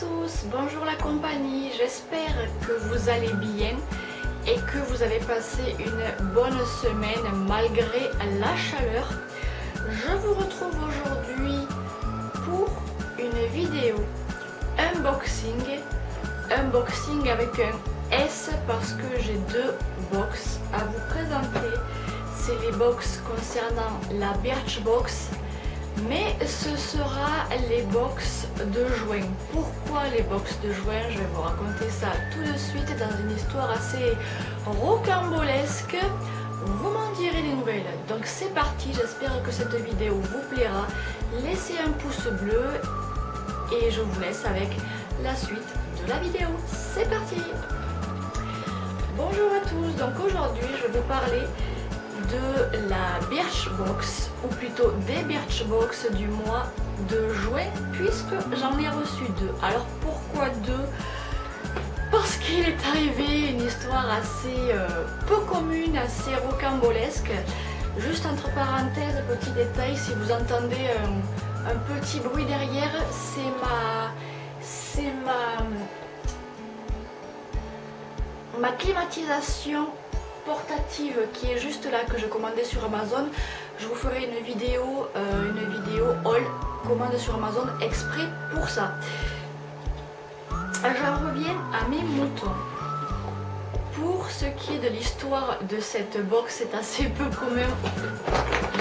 tous, bonjour la compagnie, j'espère que vous allez bien et que vous avez passé une bonne semaine malgré la chaleur. Je vous retrouve aujourd'hui pour une vidéo unboxing avec un S parce que j'ai deux box à vous présenter. C'est les box concernant la Birchbox. Mais ce sera les box de juin. Pourquoi les box de juin? Je vais vous raconter ça tout de suite dans une histoire assez rocambolesque. Vous m'en direz des nouvelles. Donc c'est parti, j'espère que cette vidéo vous plaira. Laissez un pouce bleu et je vous laisse avec la suite de la vidéo. C'est parti! Bonjour à tous, donc aujourd'hui je vais vous parler de la Birchbox, ou plutôt des Birchbox du mois de juin, puisque j'en ai reçu deux. Alors pourquoi deux? Parce qu'il est arrivé une histoire assez peu commune, assez rocambolesque. Juste entre parenthèses, petit détail, si vous entendez un petit bruit derrière, c'est ma climatisation portative qui est juste là, que je commandais sur Amazon. Je vous ferai une vidéo haul commande sur Amazon exprès pour ça. J'en reviens à mes moutons. Pour ce qui est de l'histoire de cette box, c'est assez peu commun.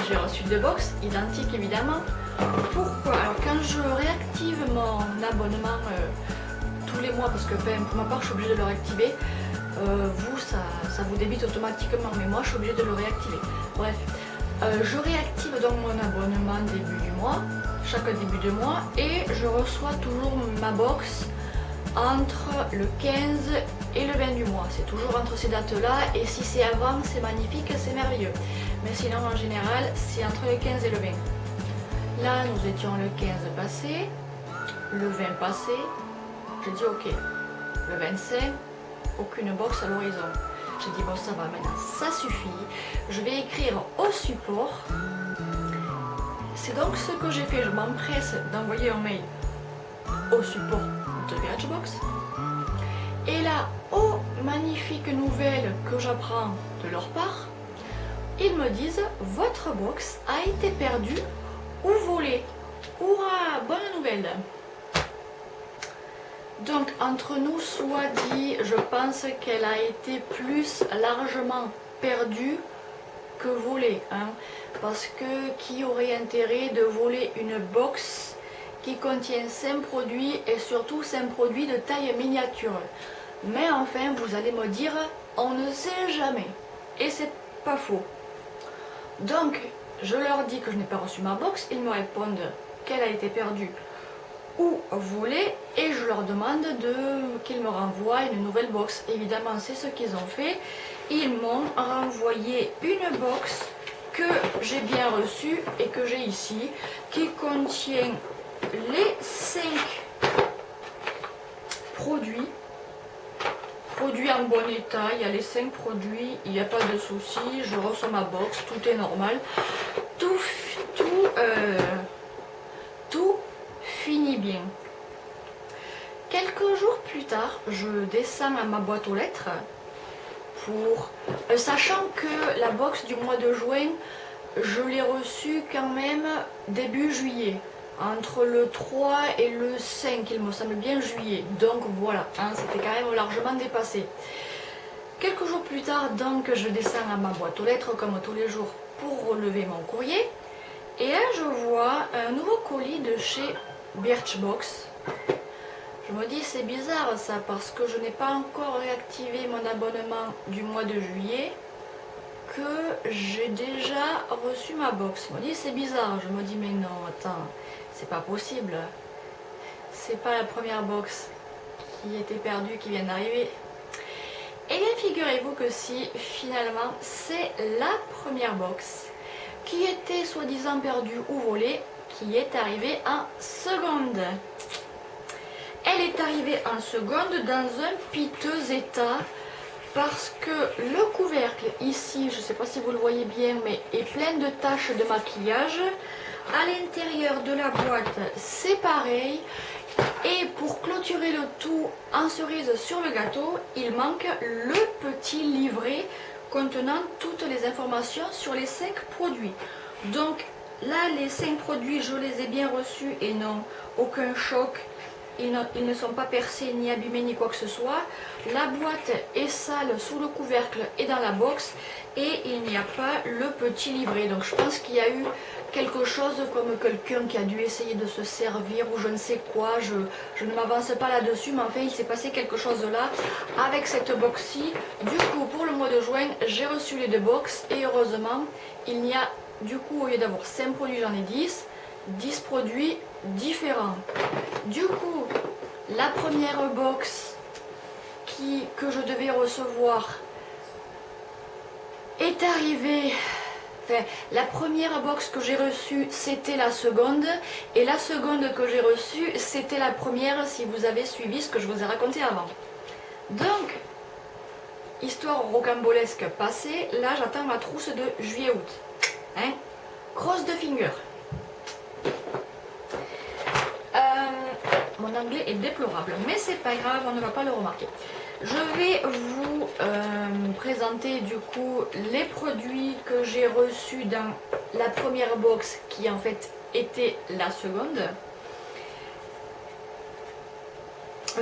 J'ai reçu deux box identiques évidemment. Pourquoi? Alors quand je réactive mon abonnement tous les mois, parce que pour ma part je suis obligée de le réactiver, vous ça vous débite automatiquement, mais moi je suis obligée de le réactiver. Bref, je réactive donc mon abonnement début du mois, chaque début de mois, et je reçois toujours ma box entre le 15 et le 20 du mois. C'est toujours entre ces dates là, et si c'est avant c'est magnifique, c'est merveilleux, mais sinon en général c'est entre le 15 et le 20. Là nous étions le 15 passé, le 20 passé, j'ai dit ok, le 25, aucune box à l'horizon. J'ai dit bon ça va maintenant, ça suffit, je vais écrire au support. C'est donc ce que j'ai fait, je m'empresse d'envoyer un mail au support de Birchbox. Et là, oh magnifique nouvelle que j'apprends de leur part, ils me disent votre box a été perdue ou volée. Hurrah, bonne nouvelle. Donc entre nous soit dit, je pense qu'elle a été plus largement perdue que volée, hein, parce que qui aurait intérêt de voler une box qui contient 5 produits et surtout 5 produits de taille miniature? Mais enfin vous allez me dire, on ne sait jamais, et c'est pas faux. Donc je leur dis que je n'ai pas reçu ma box, ils me répondent qu'elle a été perdue ou volée, et je leur demande qu'ils me renvoient une nouvelle box. Évidemment c'est ce qu'ils ont fait, ils m'ont renvoyé une box que j'ai bien reçue et que j'ai ici, qui contient les 5 produits en bon état. Il y a les 5 produits, il n'y a pas de souci, je reçois ma box, tout est normal, tout finit bien. Quelques jours plus tard, je descends à ma boîte aux lettres pour sachant que la box du mois de juin, je l'ai reçue quand même début juillet, entre le 3 et le 5, il me semble bien, juillet. Donc voilà, hein, c'était quand même largement dépassé. Quelques jours plus tard, donc, je descends à ma boîte aux lettres comme tous les jours pour relever mon courrier. Et là, je vois un nouveau colis de chez Birchbox. Je me dis c'est bizarre ça, parce que je n'ai pas encore réactivé mon abonnement du mois de juillet, que j'ai déjà reçu ma box. Je me dis c'est bizarre, je me dis mais non, attends, c'est pas possible. C'est pas la première box qui était perdue qui vient d'arriver. Et bien figurez-vous que si, finalement c'est la première box qui était soi-disant perdue ou volée, qui est arrivée en seconde. Elle est arrivée en seconde dans un piteux état, parce que le couvercle ici, je ne sais pas si vous le voyez bien, mais est plein de taches de maquillage. À l'intérieur de la boîte c'est pareil, Et pour clôturer le tout en cerise sur le gâteau, il manque le petit livret contenant toutes les informations sur les 5 produits. Donc là, les 5 produits, je les ai bien reçus et n'ont aucun choc. Ils ne sont pas percés, ni abîmés, ni quoi que ce soit. La boîte est sale sous le couvercle et dans la box. Et il n'y a pas le petit livret. Donc je pense qu'il y a eu quelque chose comme quelqu'un qui a dû essayer de se servir ou je ne sais quoi. Je ne m'avance pas là-dessus, mais enfin il s'est passé quelque chose là avec cette box-ci. Du coup, pour le mois de juin, j'ai reçu les 2 box et heureusement, il n'y a, du coup, au lieu d'avoir 5 produits, j'en ai 10. 10 produits différents. Du coup, la première box que je devais recevoir est arrivée. Enfin, la première box que j'ai reçue, c'était la seconde. Et la seconde que j'ai reçue, c'était la première, si vous avez suivi ce que je vous ai raconté avant. Donc, histoire rocambolesque passée, là j'attends ma trousse de juillet-août. Hein? Cross de finger. Mon anglais est déplorable, mais c'est pas grave, on ne va pas le remarquer. Je vais vous présenter du coup les produits que j'ai reçus dans la première box qui en fait était la seconde.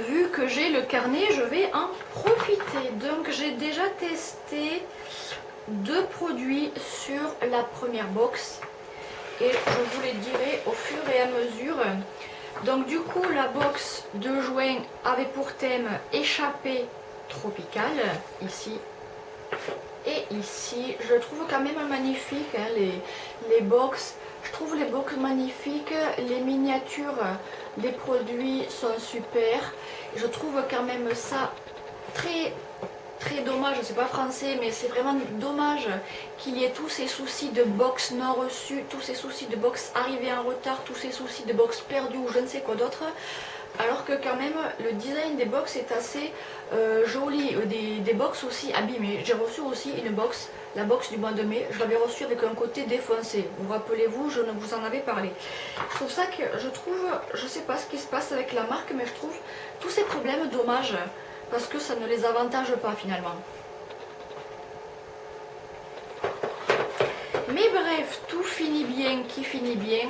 Vu que j'ai le carnet, je vais en profiter. Donc j'ai déjà testé 2 produits sur la première box et je vous les dirai au fur et à mesure. Donc du coup la box de juin avait pour thème échappée tropicale, ici et ici. Je trouve quand même magnifique hein, les box. Je trouve les box magnifiques, les miniatures des produits sont super. Je trouve quand même ça très dommage, c'est pas français, mais c'est vraiment dommage qu'il y ait tous ces soucis de box non reçus, tous ces soucis de box arrivés en retard, tous ces soucis de box perdus ou je ne sais quoi d'autre. Alors que quand même le design des box est assez joli, des box aussi abîmées. J'ai reçu aussi une box, la box du mois de mai, je l'avais reçue avec un côté défoncé. Vous rappelez-vous, je ne vous en avais parlé. Je trouve ça que, je trouve, je sais pas ce qui se passe avec la marque, mais je trouve tous ces problèmes dommages. Parce que ça ne les avantage pas finalement. Mais bref, tout finit bien qui finit bien.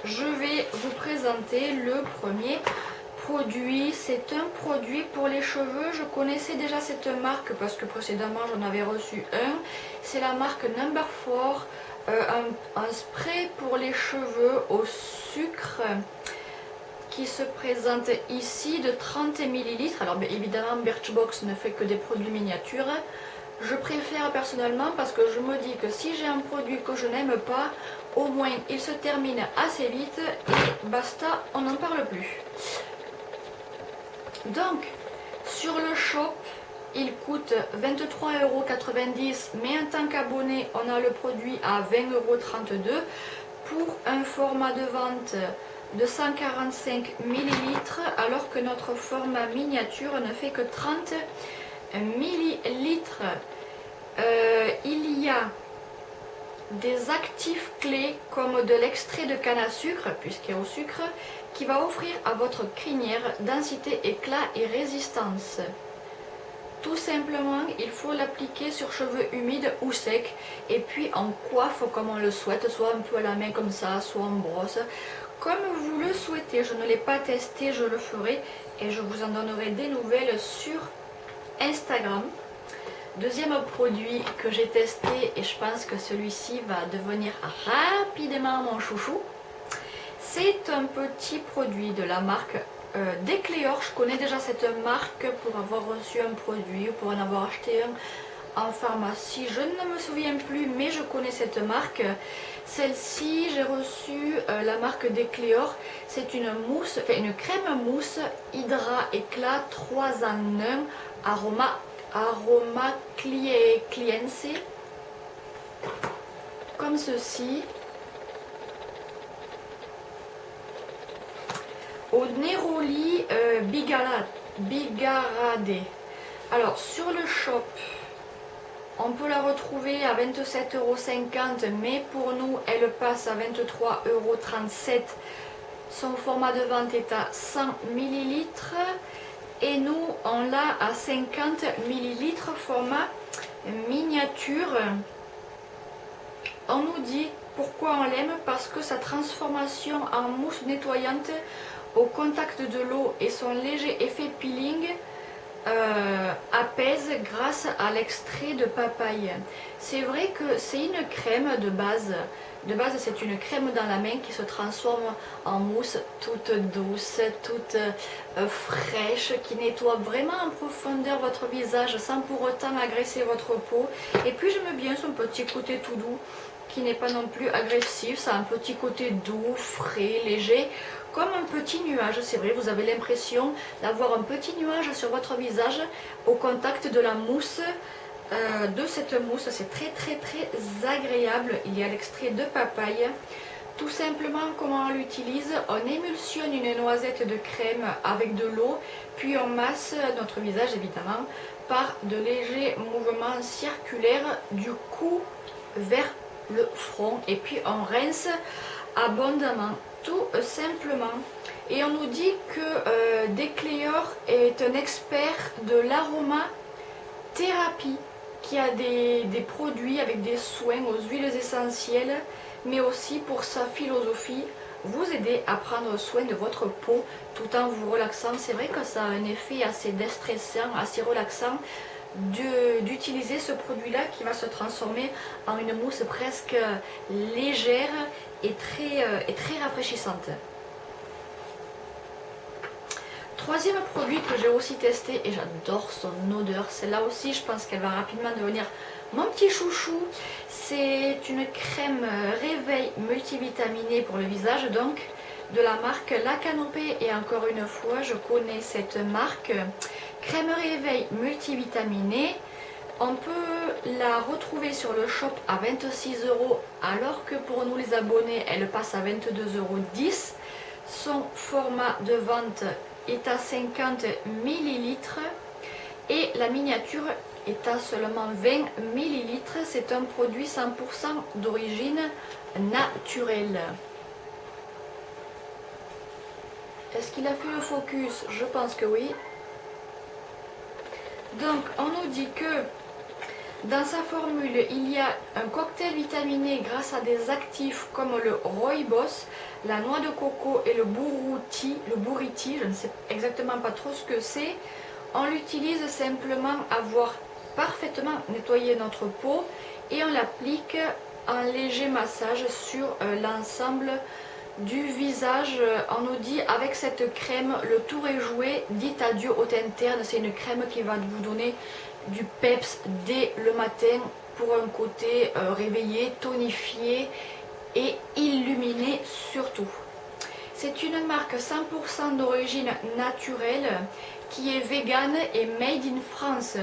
Je vais vous présenter le premier produit. C'est un produit pour les cheveux. Je connaissais déjà cette marque parce que précédemment j'en avais reçu un. C'est la marque Number 4, un spray pour les cheveux au sucre qui se présente ici de 30 ml. Alors bien évidemment Birchbox ne fait que des produits miniatures. Je préfère personnellement parce que je me dis que si j'ai un produit que je n'aime pas, au moins il se termine assez vite et basta, on n'en parle plus. Donc sur le shop il coûte 23,90 €, mais en tant qu'abonné on a le produit à 20,32 € pour un format de vente de 145 ml, alors que notre format miniature ne fait que 30 ml. Il y a des actifs clés comme de l'extrait de canne à sucre, puisqu'il y a au sucre, qui va offrir à votre crinière densité, éclat et résistance. Tout simplement, il faut l'appliquer sur cheveux humides ou secs, et puis on coiffe comme on le souhaite, soit un peu à la main comme ça, soit en brosse. Comme vous le souhaitez, je ne l'ai pas testé, je le ferai et je vous en donnerai des nouvelles sur Instagram. Deuxième produit que j'ai testé et je pense que celui-ci va devenir rapidement mon chouchou. C'est un petit produit de la marque Decléor. Je connais déjà cette marque pour avoir reçu un produit ou pour en avoir acheté un en pharmacie. Je ne me souviens plus, mais je connais cette marque. Celle-ci, j'ai reçu la marque Decléor. C'est une mousse, enfin une crème mousse Hydra Éclat 3 en 1 aroma Cleanse, comme ceci. Au Neroli Bigarade. Alors sur le shop, on peut la retrouver à 27,50 €, mais pour nous elle passe à 23,37 € Son format de vente est à 100 ml et nous on l'a à 50 ml format miniature. On nous dit pourquoi on l'aime, parce que sa transformation en mousse nettoyante au contact de l'eau et son léger effet peeling apaise grâce à l'extrait de papaye. C'est vrai que c'est une crème de base. De base, c'est une crème dans la main qui se transforme en mousse toute douce, toute fraîche, qui nettoie vraiment en profondeur votre visage sans pour autant agresser votre peau. Et puis j'aime bien son petit côté tout doux, qui n'est pas non plus agressif. Ça a un petit côté doux, frais, léger, comme un petit nuage. C'est vrai, vous avez l'impression d'avoir un petit nuage sur votre visage au contact de la mousse. De cette mousse, c'est très agréable. Il y a l'extrait de papaye. Tout simplement, comment on l'utilise: on émulsionne une noisette de crème avec de l'eau, puis on masse notre visage évidemment par de légers mouvements circulaires du cou vers le front, et puis on rince abondamment, tout simplement. Et on nous dit que Decleor est un expert de l'aromathérapie, qui a des produits avec des soins aux huiles essentielles, mais aussi pour sa philosophie, vous aider à prendre soin de votre peau tout en vous relaxant. C'est vrai que ça a un effet assez déstressant, assez relaxant d'utiliser ce produit-là, qui va se transformer en une mousse presque légère et très rafraîchissante. Troisième produit que j'ai aussi testé et j'adore son odeur, celle-là aussi je pense qu'elle va rapidement devenir mon petit chouchou. C'est une crème réveil multivitaminée pour le visage, donc de la marque La Canopée, et encore une fois je connais cette marque. Crème réveil multivitaminée, on peut la retrouver sur le shop à 26 €, alors que pour nous les abonnés elle passe à 22,10 €. Son format de vente est à 50 ml et la miniature est à seulement 20 ml. C'est un produit 100% d'origine naturelle. Est-ce qu'il a fait le focus? Je pense que oui. Donc on nous dit que dans sa formule, il y a un cocktail vitaminé grâce à des actifs comme le rooibos, la noix de coco et le buriti, je ne sais exactement pas trop ce que c'est. On l'utilise simplement à avoir parfaitement nettoyé notre peau et on l'applique en léger massage sur l'ensemble du visage. On nous dit avec cette crème, le tour est joué, dites adieu aux teintes ternes. C'est une crème qui va vous donner du peps dès le matin pour un côté réveillé, tonifié et illuminé surtout. C'est une marque 100% d'origine naturelle qui est végane et made in France.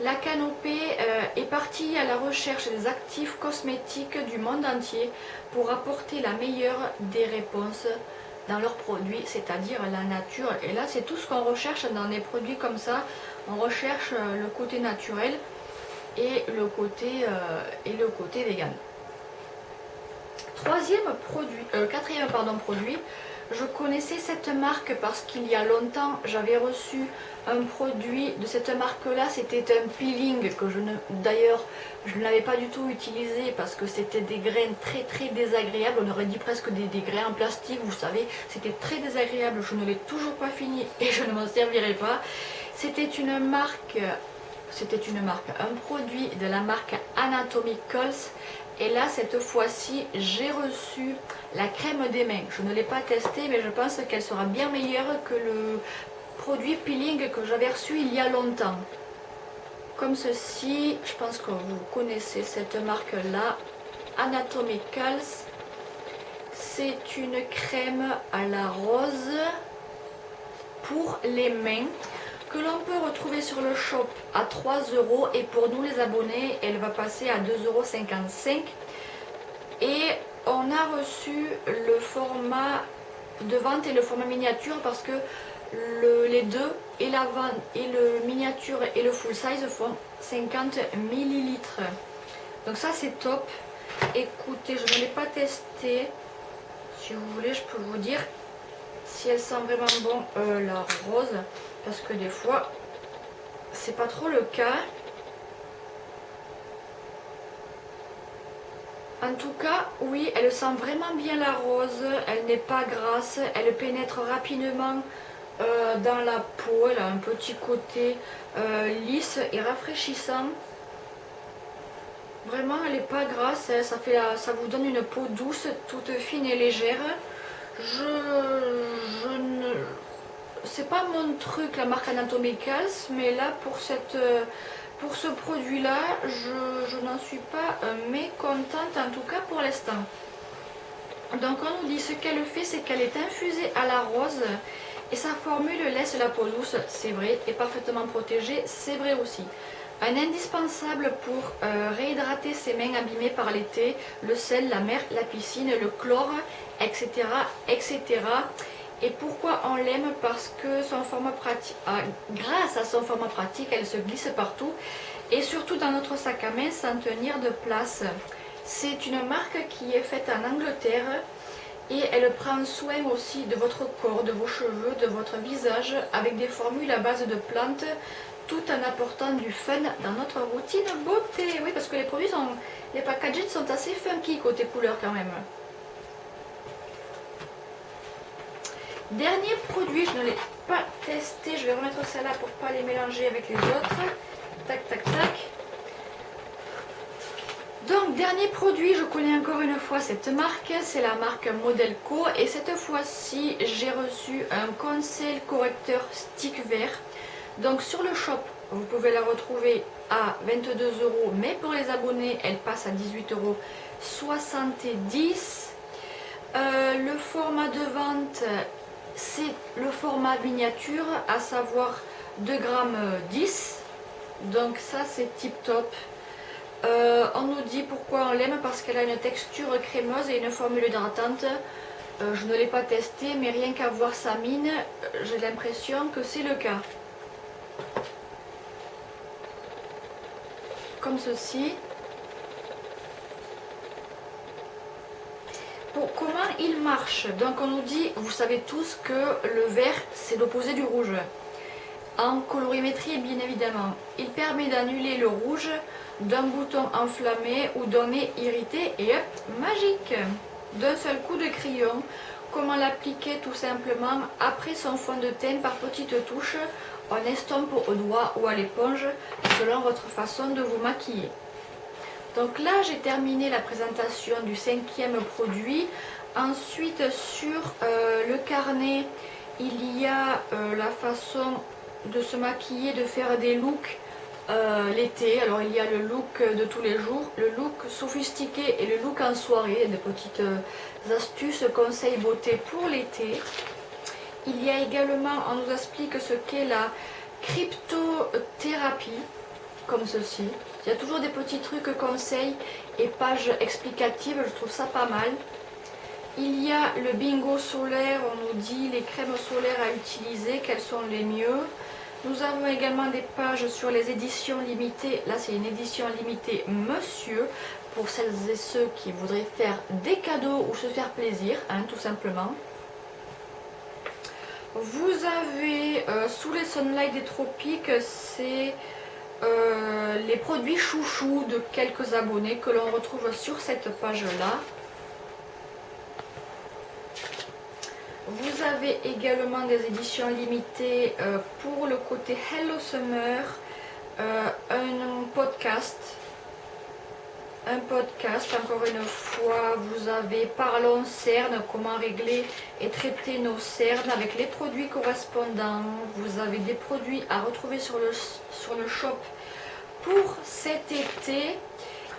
La Canopée est partie à la recherche des actifs cosmétiques du monde entier pour apporter la meilleure des réponses dans leurs produits, c'est-à-dire la nature. Et là, c'est tout ce qu'on recherche dans des produits comme ça. On recherche le côté naturel et le côté vegan. Quatrième produit, je connaissais cette marque parce qu'il y a longtemps, j'avais reçu un produit de cette marque-là. C'était un peeling que je ne l'avais pas du tout utilisé parce que c'était des grains très désagréables. On aurait dit presque des grains en plastique, vous savez. C'était très désagréable. Je ne l'ai toujours pas fini et je ne m'en servirai pas. C'était une marque, un produit de la marque Anatomicals. Et là, cette fois-ci, j'ai reçu la crème des mains. Je ne l'ai pas testée, mais je pense qu'elle sera bien meilleure que le produit peeling que j'avais reçu il y a longtemps. Comme ceci, je pense que vous connaissez cette marque-là, Anatomicals. C'est une crème à la rose pour les mains, que l'on peut retrouver sur le shop à 3 € et pour nous les abonnés elle va passer à 2,55 €. Et on a reçu le format de vente et le format miniature parce que les deux, et la vente et le miniature et le full size, font 50 ml. Donc ça c'est top. Écoutez, je ne l'ai pas testé. Si vous voulez, je peux vous dire si elle sent vraiment bon la rose, parce que des fois c'est pas trop le cas. En tout cas, oui, elle sent vraiment bien la rose, elle n'est pas grasse, elle pénètre rapidement dans la peau, elle a un petit côté lisse et rafraîchissant. Vraiment, elle n'est pas grasse, ça vous donne une peau douce, toute fine et légère. C'est pas mon truc la marque Anatomicals, mais là pour ce produit là je n'en suis pas mécontente, en tout cas pour l'instant. Donc on nous dit ce qu'elle fait, c'est qu'elle est infusée à la rose et sa formule laisse la peau douce, c'est vrai, et parfaitement protégée, c'est vrai aussi. Un indispensable pour réhydrater ses mains abîmées par l'été, le sel, la mer, la piscine, le chlore, etc. etc. Et pourquoi on l'aime? Parce que son format pratique, grâce à son format pratique, elle se glisse partout et surtout dans notre sac à main sans tenir de place. C'est une marque qui est faite en Angleterre et elle prend soin aussi de votre corps, de vos cheveux, de votre visage avec des formules à base de plantes, tout en apportant du fun dans notre routine beauté. Oui, parce que les packaging sont assez funky côté couleur quand même. Dernier produit, je ne l'ai pas testé, je vais remettre celle-là pour ne pas les mélanger avec les autres. Tac, tac, tac. Donc, dernier produit, je connais encore une fois cette marque, c'est la marque Modelco. Et cette fois-ci, j'ai reçu un conceal correcteur stick vert. Donc, sur le shop, vous pouvez la retrouver à 22 €, mais pour les abonnés, elle passe à 18,70 €. Le format de vente, c'est le format miniature, à savoir 2,10 g. Donc ça c'est tip top. On nous dit pourquoi on l'aime, parce qu'elle a une texture crémeuse et une formule hydratante. Je ne l'ai pas testé, mais rien qu'à voir sa mine, j'ai l'impression que c'est le cas. Comme ceci. Comment il marche? Donc on nous dit, vous savez tous que le vert c'est l'opposé du rouge. En colorimétrie bien évidemment. Il permet d'annuler le rouge d'un bouton enflammé ou d'un nez irrité et hop, magique! D'un seul coup de crayon. Comment l'appliquer? Tout simplement après son fond de teint par petites touches. On estompe au doigt ou à l'éponge selon votre façon de vous maquiller. Donc là, j'ai terminé la présentation du 5e produit. Ensuite, sur le carnet, il y a la façon de se maquiller, de faire des looks l'été. Alors, il y a le look de tous les jours, le look sophistiqué et le look en soirée. Des petites astuces, conseils beauté pour l'été. Il y a également, on nous explique ce qu'est la cryptothérapie, comme ceci. Il y a toujours des petits trucs, conseils et pages explicatives, je trouve ça pas mal. Il y a le bingo solaire, on nous dit les crèmes solaires à utiliser, quelles sont les mieux. Nous avons également des pages sur les éditions limitées. Là, c'est une édition limitée Monsieur, pour celles et ceux qui voudraient faire des cadeaux ou se faire plaisir, hein, tout simplement. Vous avez sous les Sunlight des Tropiques, c'est les produits chouchous de quelques abonnés que l'on retrouve sur cette page-là. Vous avez également des éditions limitées pour le côté Hello Summer, un podcast, encore une fois. Vous avez Parlons cernes, comment régler et traiter nos cernes avec les produits correspondants. Vous avez des produits à retrouver sur le shop pour cet été.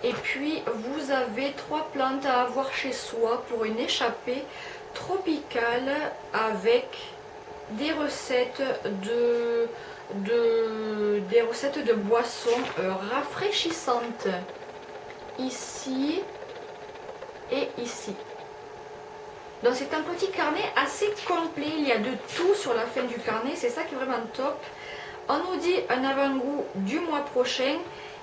Et puis vous avez 3 plantes à avoir chez soi pour une échappée tropicale avec des recettes de boissons rafraîchissantes ici et ici. Donc c'est un petit carnet assez complet, il y a de tout sur la fin du carnet, c'est ça qui est vraiment top. On nous dit un avant-goût du mois prochain.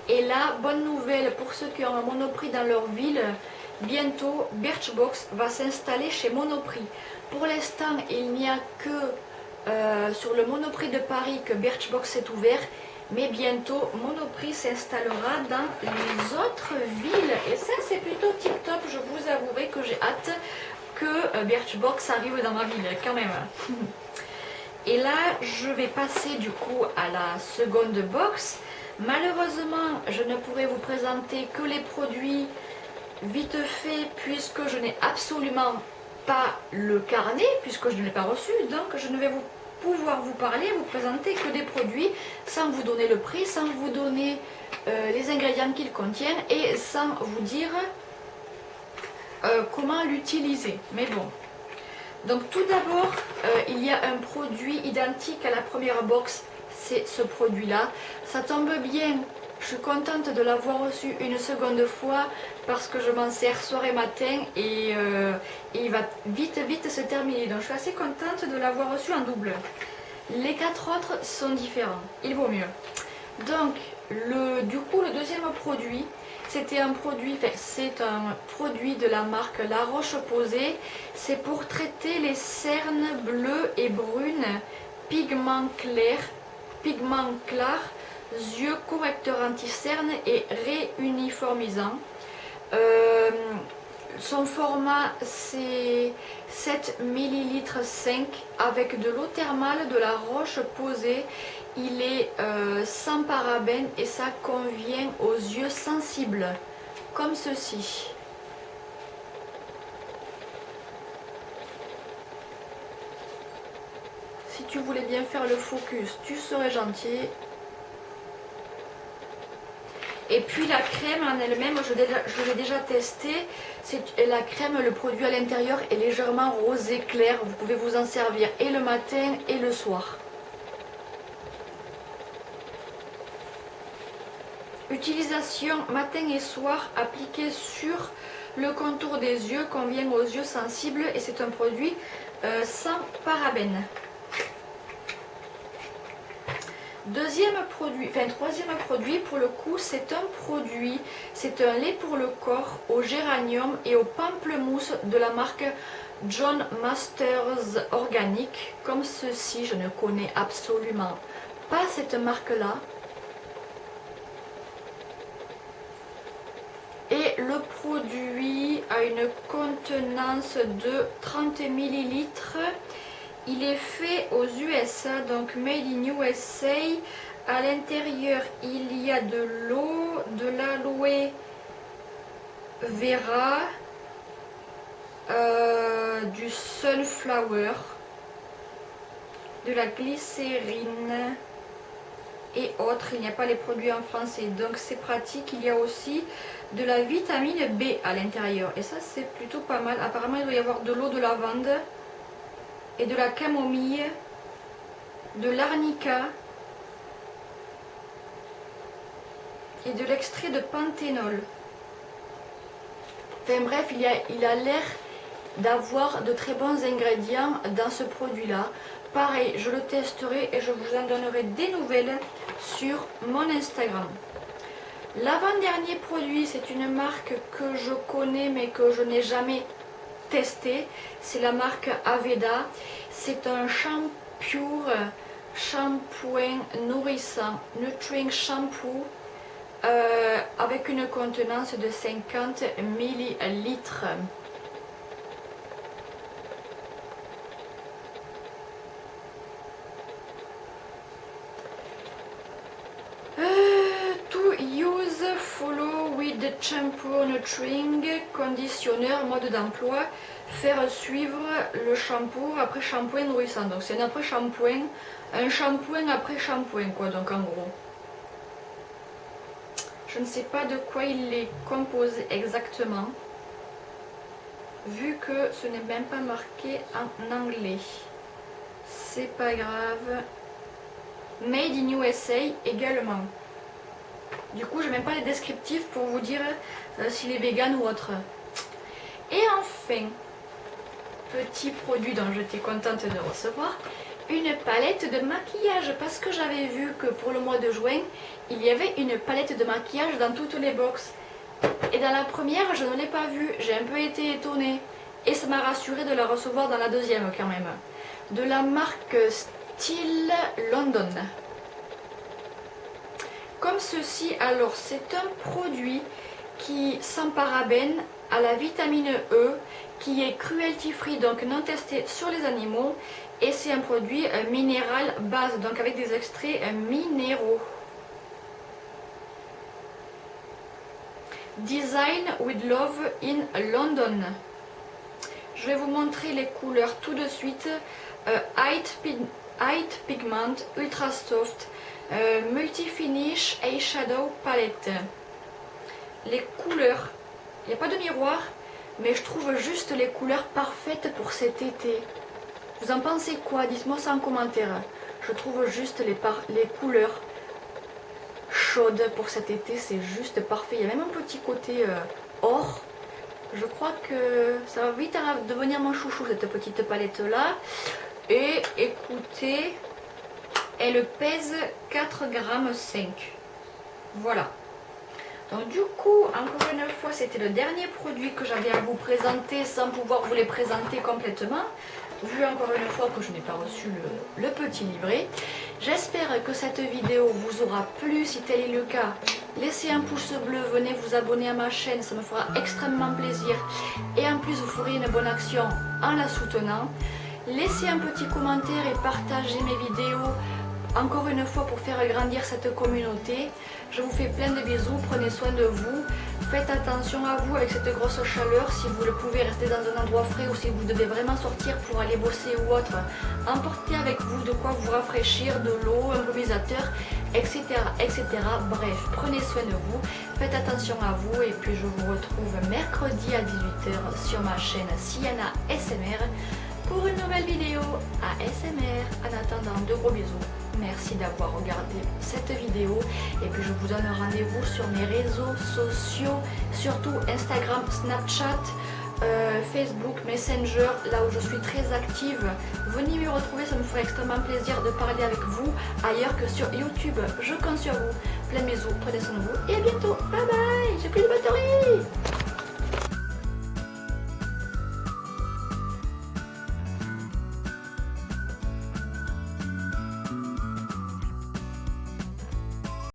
Et là, bonne nouvelle pour ceux qui ont un Monoprix dans leur ville, bientôt Birchbox va s'installer chez Monoprix. Pour l'instant, il n'y a que sur le Monoprix de Paris que Birchbox est ouvert, mais bientôt Monoprix s'installera dans les autres villes. Et ça, c'est plutôt tip top. Je vous avouerai que j'ai hâte que Birchbox arrive dans ma ville quand même. Et là, je vais passer du coup à la seconde box. Malheureusement, je ne pourrai vous présenter que les produits vite fait puisque je n'ai absolument pas le carnet, puisque je ne l'ai pas reçu. Donc, je ne vais pouvoir vous parler, vous présenter que des produits sans vous donner le prix, sans vous donner les ingrédients qu'ils contiennent et sans vous dire comment l'utiliser. Mais bon. Donc tout d'abord, il y a un produit identique à la première box, c'est ce produit-là. Ça tombe bien, je suis contente de l'avoir reçu une seconde fois parce que je m'en sers soir et matin et il va vite se terminer. Donc je suis assez contente de l'avoir reçu en double. Les 4 autres sont différents, il vaut mieux. Donc du coup le deuxième produit, c'est un produit de la marque La Roche-Posay. C'est pour traiter les cernes bleues et brunes, pigments clairs, yeux correcteurs anti-cernes et réuniformisants. Son format c'est 7 ml 5 avec de l'eau thermale de La Roche-Posay. Il est sans parabènes et ça convient aux yeux sensibles, comme ceci. Si tu voulais bien faire le focus, tu serais gentil. Et puis la crème en elle-même, je l'ai déjà testée. C'est la crème, le produit à l'intérieur est légèrement rosé clair. Vous pouvez vous en servir et le matin et le soir. Utilisation matin et soir, appliqué sur le contour des yeux, convient aux yeux sensibles et c'est un produit sans parabènes. Troisième produit, pour le coup, c'est un lait pour le corps au géranium et au pamplemousse de la marque John Masters Organic. Comme ceci, je ne connais absolument pas cette marque-là. Et le produit a une contenance de 30 ml. Il est fait aux USA, donc made in USA. À l'intérieur, il y a de l'eau, de l'aloe vera, du sunflower, de la glycérine et autres. Il n'y a pas les produits en français, donc c'est pratique. Il y a aussi de la vitamine B à l'intérieur et ça c'est plutôt pas mal. Apparemment il doit y avoir de l'eau de lavande et de la camomille, de l'arnica et de l'extrait de panthénol. Enfin bref, il a l'air d'avoir de très bons ingrédients dans ce produit là. Pareil, je le testerai et je vous en donnerai des nouvelles sur mon Instagram. L'avant-dernier produit, c'est une marque que je connais mais que je n'ai jamais testé. C'est la marque Aveda. C'est un shampoing nourrissant, Nutring Shampoo, avec une contenance de 50 ml. Follow with the shampoo, nurturing, conditionneur, mode d'emploi, faire suivre le shampoing après shampoing nourrissant. Donc c'est un après shampoing, après shampoing quoi, donc en gros. Je ne sais pas de quoi il est composé exactement, vu que ce n'est même pas marqué en anglais. C'est pas grave. Made in USA également. Du coup, je n'ai même pas les descriptifs pour vous dire s'il est vegan ou autre. Et enfin, petit produit dont j'étais contente de recevoir, une palette de maquillage. Parce que j'avais vu que pour le mois de juin, il y avait une palette de maquillage dans toutes les boxes. Et dans la première, je ne l'ai pas vue, j'ai un peu été étonnée. Et ça m'a rassurée de la recevoir dans la deuxième quand même. De la marque Style London. Comme ceci, alors c'est un produit qui sans parabènes, a la vitamine E, qui est cruelty free, donc non testé sur les animaux. Et c'est un produit minéral base, donc avec des extraits minéraux. Design with Love in London. Je vais vous montrer les couleurs tout de suite. Height Pigment, Ultra Soft, Multi Finish Eyeshadow Palette. Les couleurs, il n'y a pas de miroir, mais je trouve juste les couleurs parfaites pour cet été. Vous en pensez quoi? Dites-moi ça en commentaire. Je trouve juste les couleurs chaudes pour cet été, c'est juste parfait. Il y a même un petit côté or. Je crois que ça va vite devenir mon chouchou cette petite palette là. Et écoutez, elle pèse 4,5 g. Voilà. Donc du coup, encore une fois, c'était le dernier produit que j'avais à vous présenter sans pouvoir vous les présenter complètement. Vu encore une fois que je n'ai pas reçu le petit livret. J'espère que cette vidéo vous aura plu. Si tel est le cas, laissez un pouce bleu, venez vous abonner à ma chaîne, ça me fera extrêmement plaisir. Et en plus, vous ferez une bonne action en la soutenant. Laissez un petit commentaire et partagez mes vidéos. Encore une fois pour faire grandir cette communauté. Je vous fais plein de bisous, prenez soin de vous. Faites attention à vous avec cette grosse chaleur. Si vous le pouvez, rester dans un endroit frais ou si vous devez vraiment sortir pour aller bosser ou autre. Emportez avec vous de quoi vous rafraîchir, de l'eau, un brumisateur, etc., etc. Bref, prenez soin de vous. Faites attention à vous et puis je vous retrouve mercredi à 18 h sur ma chaîne Sienna SMR pour une nouvelle vidéo ASMR. En attendant, de gros bisous. Merci d'avoir regardé cette vidéo et puis je vous donne rendez-vous sur mes réseaux sociaux, surtout Instagram, Snapchat, Facebook, Messenger, là où je suis très active. Venez me retrouver, ça me ferait extrêmement plaisir de parler avec vous ailleurs que sur YouTube. Je compte sur vous. Plein de bisous, prenez soin de vous et à bientôt. Bye bye.